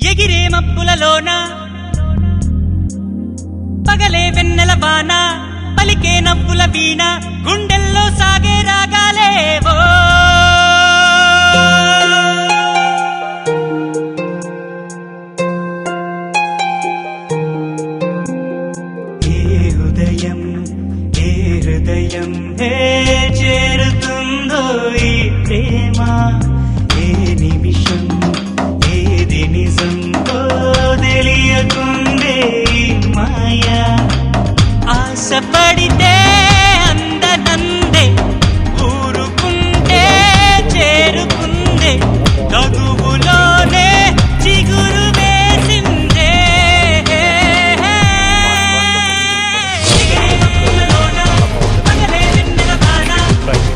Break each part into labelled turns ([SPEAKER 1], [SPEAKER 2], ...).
[SPEAKER 1] ఎగిరే మబ్బులలోన పగలే వెన్నెల వాన పలికే నవ్వుల వీణ గుండెల్లో సాగే రాగాలేవో ఏ ఉదయం ఏ హృదయం చేరుతుందో ఈ ప్రేమ ఏ నిమిషం ఏది నిజంతో తెలియకుందే మాయా ఆశపడితే అందనందే ఊరుకుంటే చేరుకుందే తగువులోనే చిగురు వేసిందే పగలే వెన్నెల వాన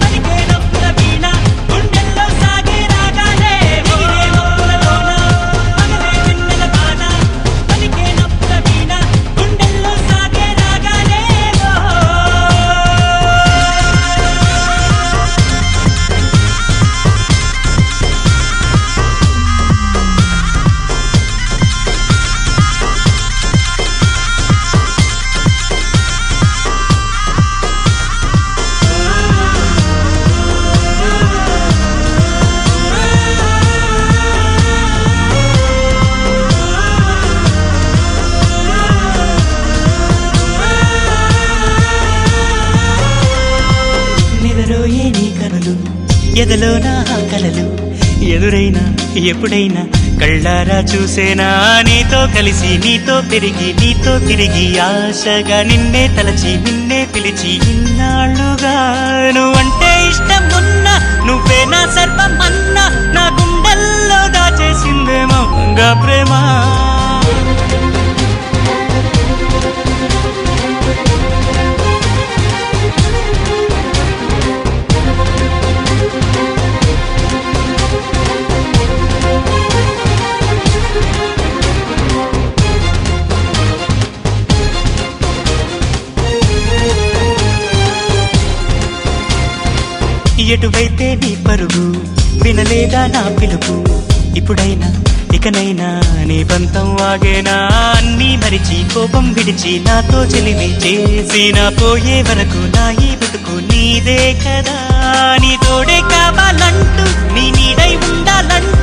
[SPEAKER 1] పలికే నవ్వుల వీణ గుండెల్లో సాగే రాగాలే ఎగిరే మబ్బులలోన పగలే వెన్నెల వాన పలికే నవ్వుల వీణ గుండెల్లో సాగే రాగాలేవో నిదరోయే నీ కనులు ఎదలో నా కలలు ఎదురైనా ఎప్పుడైనా కళ్ళారా చూసేనా నీతో కలిసి నీతో పెరిగి నీతో తిరిగి ఆశగా నిన్నే తలచి నిన్నే పిలిచి ఇన్నాళ్ళుగా నువ్వంటే ఇష్టం ఉన్నా నువ్వే నా సర్వం అన్నా నా గుండెల్లో దాచేసిందేమో ప్రేమ ఎటువైతే నీ పరుగు వినలేదా నా పిలుపు ఇప్పుడైనా ఇకనైనా నీ బంతం వాగేనా అన్నీ మరిచి కోపం విడిచి నాతో చెలిమి చేసి నా పోయే వరకు నా ఈ బతుకు నీదే కదా నీ తోడే కావాలంటూ నీ నీడై ఉండాలంటూ